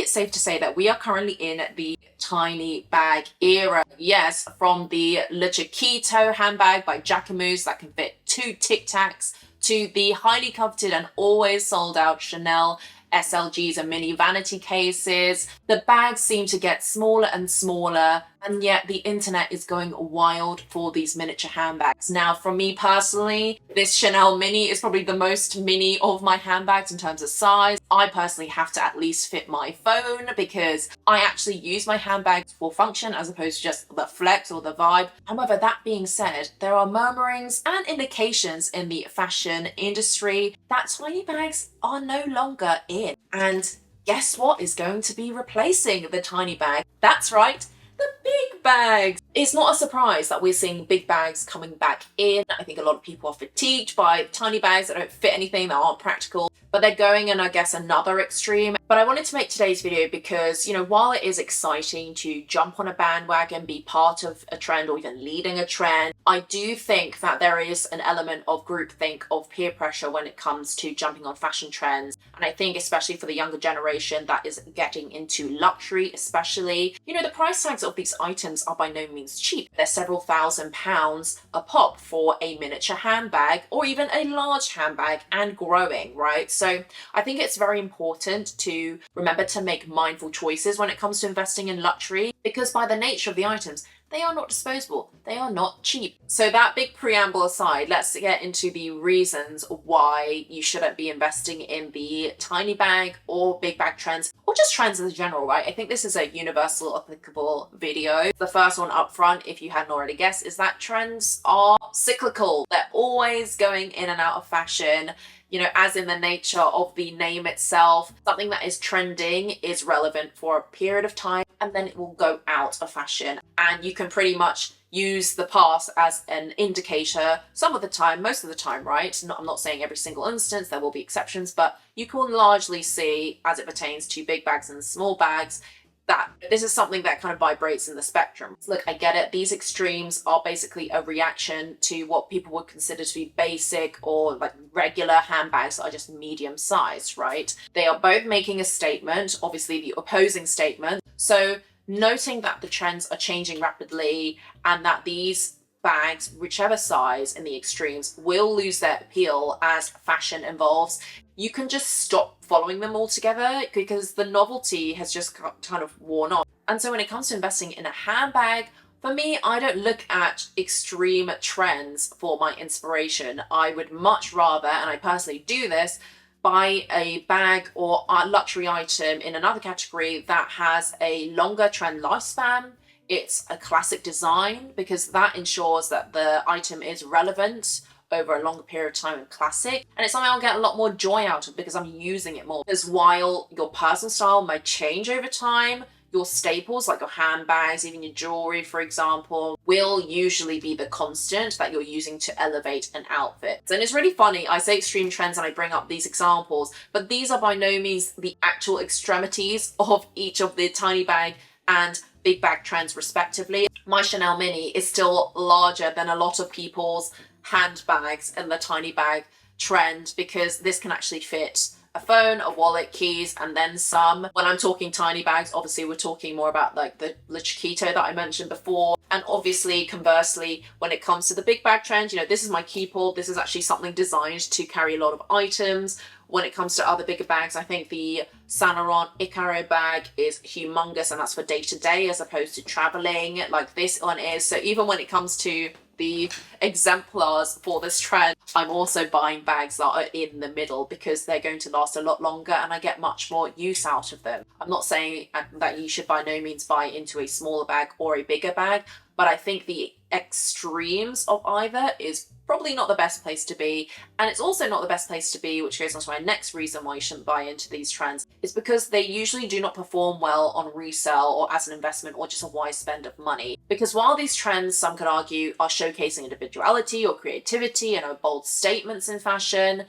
it's safe to say that we are currently in the tiny bag era. Yes, from the Le Chiquito handbag by Jacquemus that can fit 2 Tic Tacs to the highly coveted and always sold out Chanel SLGs and mini vanity cases. The bags seem to get smaller and smaller, and yet the internet is going wild for these miniature handbags. Now, for me personally, this Chanel mini is probably the most mini of my handbags in terms of size. I personally have to at least fit my phone because I actually use my handbags for function as opposed to just the flex or the vibe. However, that being said, there are murmurings and indications in the fashion industry that tiny bags are no longer in. And guess what is going to be replacing the tiny bag? That's right, the big bags. It's not a surprise that we're seeing big bags coming back in. I think a lot of people are fatigued by tiny bags that don't fit anything, that aren't practical, but they're going in, I guess, another extreme. But I wanted to make today's video because, you know, while it is exciting to jump on a bandwagon, be part of a trend or even leading a trend, I do think that there is an element of groupthink, of peer pressure when it comes to jumping on fashion trends. And I think especially for the younger generation that is getting into luxury especially, you know, the price tags of these items are by no means cheap. They're several £1,000s a pop for a miniature handbag or even a large handbag and growing, right? So I think it's very important to remember to make mindful choices when it comes to investing in luxury, because by the nature of the items, they are not disposable. They are not cheap. So that big preamble aside, let's get into the reasons why you shouldn't be investing in the tiny bag or big bag trends, or just trends in general, right? I think this is a universal applicable video. The first one up front, if you hadn't already guessed, is that trends are cyclical. They're always going in and out of fashion. You know, as in the nature of the name itself, something that is trending is relevant for a period of time and then it will go out of fashion. And you can pretty much use the past as an indicator some of the time, most of the time, right? I'm not saying every single instance, there will be exceptions, but you can largely see, as it pertains to big bags and small bags, that this is something that kind of vibrates in the spectrum. Look, I get it. These extremes are basically a reaction to what people would consider to be basic or like regular handbags that are just medium sized, right? They are both making a statement, obviously the opposing statement. So noting that the trends are changing rapidly and that these bags, whichever size in the extremes, will lose their appeal as fashion evolves, you can just stop following them altogether because the novelty has just kind of worn off. And so when it comes to investing in a handbag, for me, I don't look at extreme trends for my inspiration. I would much rather, and I personally do this, buy a bag or a luxury item in another category that has a longer trend lifespan. It's a classic design because that ensures that the item is relevant over a longer period of time and classic. And it's something I'll get a lot more joy out of because I'm using it more. Because while your personal style might change over time, your staples like your handbags, even your jewelry, for example, will usually be the constant that you're using to elevate an outfit. And it's really funny, I say extreme trends and I bring up these examples, but these are by no means the actual extremities of each of the tiny bag and big bag trends respectively. My Chanel mini is still larger than a lot of people's handbags in the tiny bag trend because this can actually fit a phone, a wallet, keys, and then some. When I'm talking tiny bags, obviously we're talking more about like the Le Chiquito that I mentioned before. And obviously, conversely, when it comes to the big bag trend, you know, this is my key pull. This is actually something designed to carry a lot of items. When it comes to other bigger bags, I think the Saint Laurent Icaro bag is humongous, and that's for day to day as opposed to traveling like this one is. So even when it comes to the exemplars for this trend, I'm also buying bags that are in the middle because they're going to last a lot longer and I get much more use out of them. I'm not saying that you should by no means buy into a smaller bag or a bigger bag, but I think the extremes of either is probably not the best place to be. And it's also not the best place to be, which goes on to my next reason why you shouldn't buy into these trends, is because they usually do not perform well on resale or as an investment or just a wise spend of money. Because while these trends, some could argue, are showcasing individuality or creativity and are bold statements in fashion,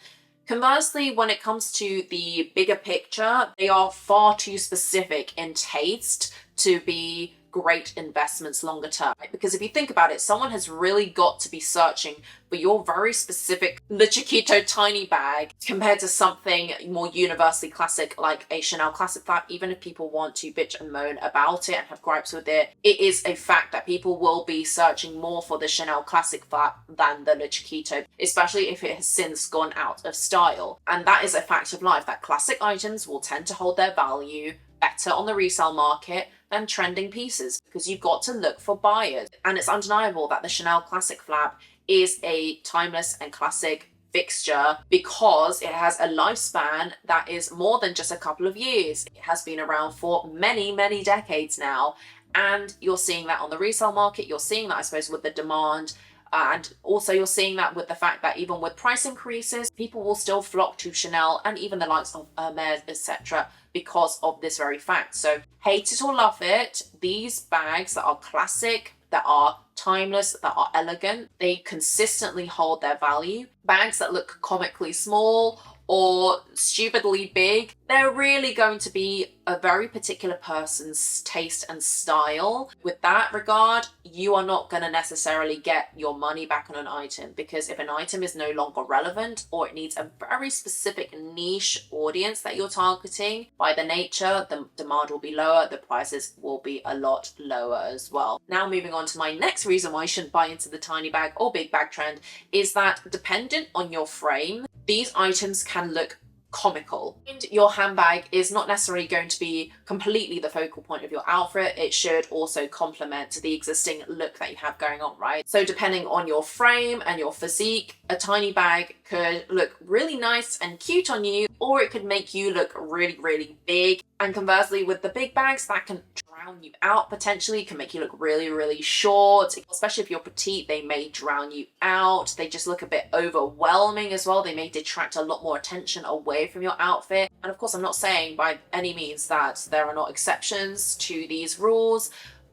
conversely, when it comes to the bigger picture, they are far too specific in taste to be great investments longer term. Right? Because if you think about it, someone has really got to be searching for your very specific Le Chiquito tiny bag compared to something more universally classic like a Chanel classic flap. Even if people want to bitch and moan about it and have gripes with it, it is a fact that people will be searching more for the Chanel classic flap than the Le Chiquito, especially if it has since gone out of style. And that is a fact of life, that classic items will tend to hold their value better on the resale market than trending pieces, because you've got to look for buyers. And it's undeniable that the Chanel classic flap is a timeless and classic fixture because it has a lifespan that is more than just a couple of years. It has been around for many, many decades now. And you're seeing that on the resale market. You're seeing that, I suppose, with the demand. And also you're seeing that with the fact that even with price increases, people will still flock to Chanel and even the likes of Hermes, etc. because of this very fact. So hate it or love it, these bags that are classic, that are timeless, that are elegant, they consistently hold their value. Bags that look comically small or stupidly big, they're really going to be a very particular person's taste and style. With that regard, you are not going to necessarily get your money back on an item, because if an item is no longer relevant or it needs a very specific niche audience that you're targeting, by the nature, the demand will be lower, the prices will be a lot lower as well. Now moving on to my next reason why you shouldn't buy into the tiny bag or big bag trend is that dependent on your frame, these items can look comical. And your handbag is not necessarily going to be completely the focal point of your outfit. It should also complement the existing look that you have going on, right? So depending on your frame and your physique, a tiny bag could look really nice and cute on you, or it could make you look really, really big. And conversely, with the big bags, that can drown you out potentially, can make you look really, really short. Especially if you're petite, they may drown you out. They just look a bit overwhelming as well. They may detract a lot more attention away from your outfit. And of course, I'm not saying by any means that there are not exceptions to these rules,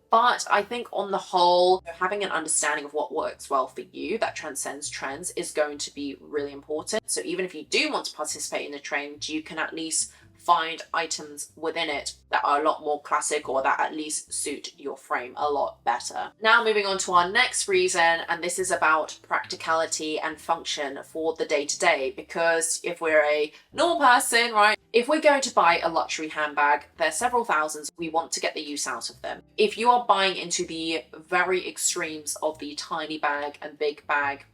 but I think on the whole, having an understanding of what works well for you that transcends trends is going to be really important. So even if you do want to participate in a trend, you can at least find items within it that are a lot more classic or that at least suit your frame a lot better. Now moving on to our next reason, and this is about practicality and function for the day-to-day, because if we're a normal person, right, if we're going to buy a luxury handbag, they're several thousands, we want to get the use out of them. If you are buying into the very extremes of the tiny bag and big bag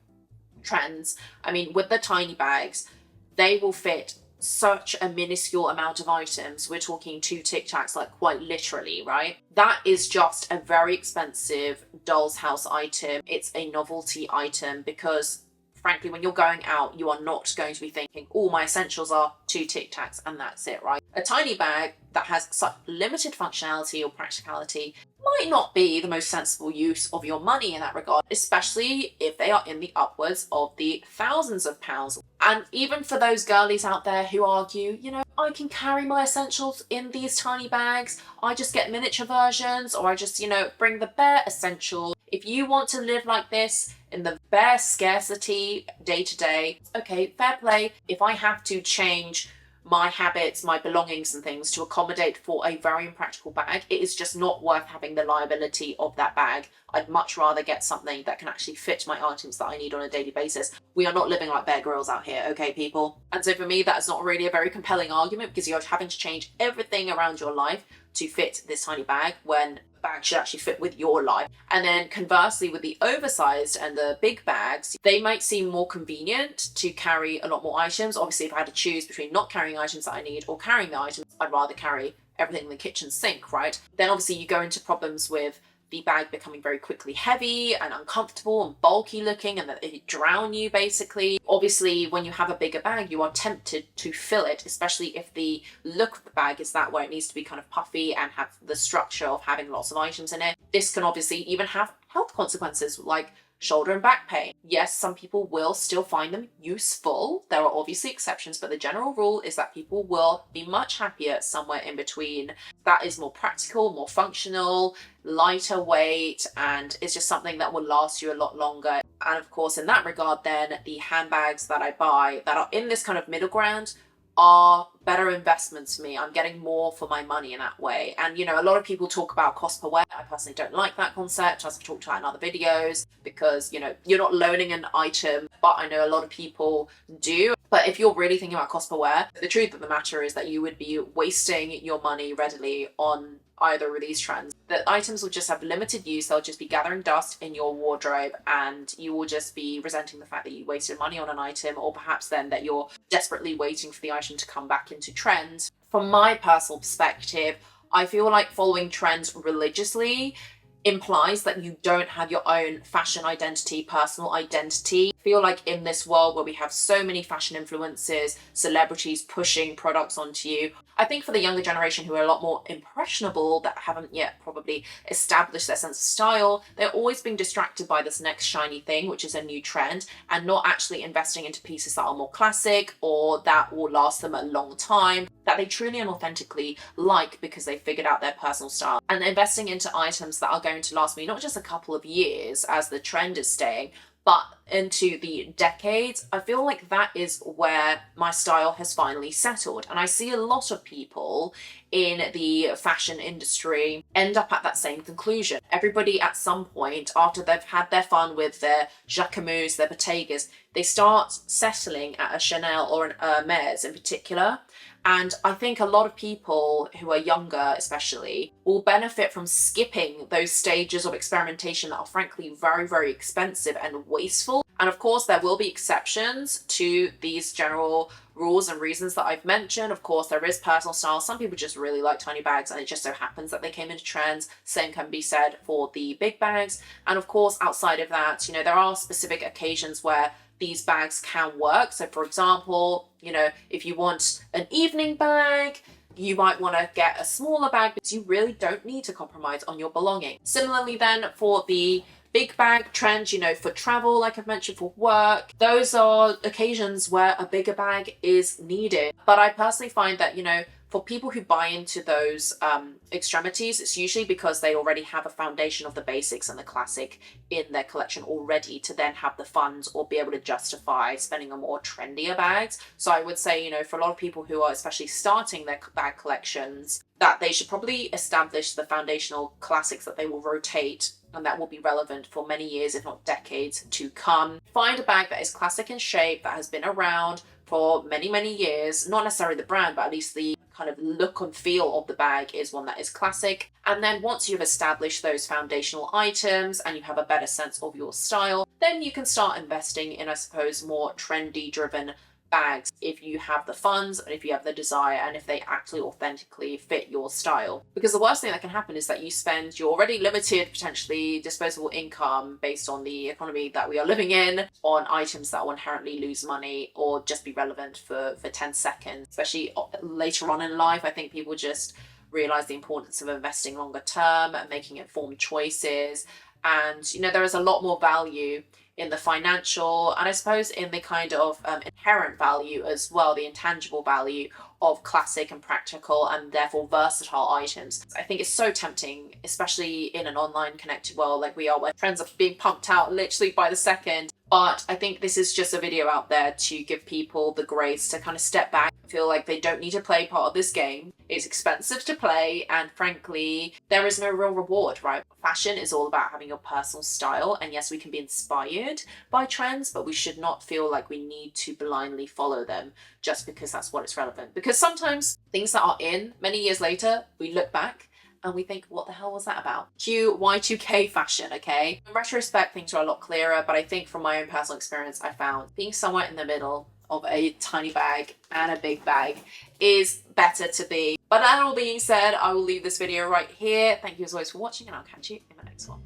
trends, I mean, with the tiny bags, they will fit such a minuscule amount of items. We're talking 2 Tic Tacs, like quite literally, right? That is just a very expensive doll's house item. It's a novelty item because frankly, when you're going out, you are not going to be thinking, oh, my essentials are 2 Tic Tacs and that's it, right? A tiny bag that has such limited functionality or practicality might not be the most sensible use of your money in that regard, especially if they are in the upwards of the thousands of pounds. And even for those girlies out there who argue, you know, I can carry my essentials in these tiny bags, I just get miniature versions, or I just, you know, bring the bare essential. If you want to live like this in the bare scarcity day to day, okay, fair play. If I have to change my habits, my belongings and things to accommodate for a very impractical bag, it is just not worth having the liability of that bag. I'd much rather get something that can actually fit my items that I need on a daily basis. We are not living like Bear Grylls out here, okay, people? And so for me, that's not really a very compelling argument, because you're having to change everything around your life to fit this tiny bag when the bag should actually fit with your life. And then conversely, with the oversized and the big bags, they might seem more convenient to carry a lot more items. Obviously, if I had to choose between not carrying items that I need or carrying the items, I'd rather carry everything in the kitchen sink, right? Then obviously you go into problems with the bag becoming very quickly heavy and uncomfortable and bulky looking, and that it drown you basically. Obviously, when you have a bigger bag, you are tempted to fill it, especially if the look of the bag is that way. It needs to be kind of puffy and have the structure of having lots of items in it. This can obviously even have health consequences like shoulder and back pain. Yes, some people will still find them useful. There are obviously exceptions, but the general rule is that people will be much happier somewhere in between. That is more practical, more functional, lighter weight, and it's just something that will last you a lot longer. And of course, in that regard, then the handbags that I buy that are in this kind of middle ground are better investments for me. I'm getting more for my money in that way. And you know, a lot of people talk about cost per wear. I personally don't like that concept, as I've talked about in other videos, because you know, you're not loaning an item, but I know a lot of people do. But if you're really thinking about cost per wear, the truth of the matter is that you would be wasting your money readily on either release trends. The items will just have limited use, they'll just be gathering dust in your wardrobe, and you will just be resenting the fact that you wasted money on an item, or perhaps then that you're desperately waiting for the item to come back into trend. From my personal perspective, I feel like following trends religiously implies that you don't have your own fashion identity, personal identity. I feel like in this world where we have so many fashion influencers, celebrities pushing products onto you, I think for the younger generation who are a lot more impressionable, that haven't yet probably established their sense of style, they're always being distracted by this next shiny thing, which is a new trend, and not actually investing into pieces that are more classic or that will last them a long time, that they truly and authentically like because they figured out their personal style. And investing into items that are going to last me not just a couple of years as the trend is staying, but into the decades, I feel like that is where my style has finally settled. And I see a lot of people in the fashion industry end up at that same conclusion. Everybody at some point, after they've had their fun with their Jacquemus, their Bottegas, they start settling at a Chanel or an Hermes in particular. And I think a lot of people who are younger, especially, will benefit from skipping those stages of experimentation that are frankly very, very expensive and wasteful. And of course, there will be exceptions to these general rules and reasons that I've mentioned. Of course, there is personal style. Some people just really like tiny bags, and it just so happens that they came into trends. Same can be said for the big bags. And of course, outside of that, you know, there are specific occasions where these bags can work. So for example, you know, if you want an evening bag, you might want to get a smaller bag because you really don't need to compromise on your belongings. Similarly then, for the big bag trend, you know, for travel, like I've mentioned, for work, those are occasions where a bigger bag is needed. But I personally find that, you know, for people who buy into those extremities, it's usually because they already have a foundation of the basics and the classic in their collection already to then have the funds or be able to justify spending on more trendier bags. So I would say, you know, for a lot of people who are especially starting their bag collections, that they should probably establish the foundational classics that they will rotate and that will be relevant for many years, if not decades, to come. Find a bag that is classic in shape, that has been around for many, many years. Not necessarily the brand, but at least the kind of look and feel of the bag is one that is classic. And then once you've established those foundational items and you have a better sense of your style, then you can start investing in, I suppose, more trendy driven bags if you have the funds and if you have the desire and if they actually authentically fit your style. Because the worst thing that can happen is that you spend your already limited, potentially disposable income based on the economy that we are living in on items that will inherently lose money or just be relevant for 10 seconds. Especially later on in life, I think people just realize the importance of investing longer term and making informed choices. And, you know, there is a lot more value in the financial and I suppose in the kind of inherent value as well, the intangible value of classic and practical and therefore versatile items. I think it's so tempting, especially in an online connected world like we are, where trends are being pumped out literally by the second. But I think this is just a video out there to give people the grace to kind of step back, feel like they don't need to play part of this game. It's expensive to play, and frankly, there is no real reward, right? Fashion is all about having your personal style, and yes, we can be inspired by trends, but we should not feel like we need to blindly follow them just because that's what is relevant. Because sometimes things that are in many years later, we look back and we think, what the hell was that about? Cue Y2K fashion, okay? In retrospect, things are a lot clearer, but I think from my own personal experience, I found being somewhere in the middle of a tiny bag and a big bag is better to be. But that all being said, I will leave this video right here. Thank you as always for watching, and I'll catch you in the next one.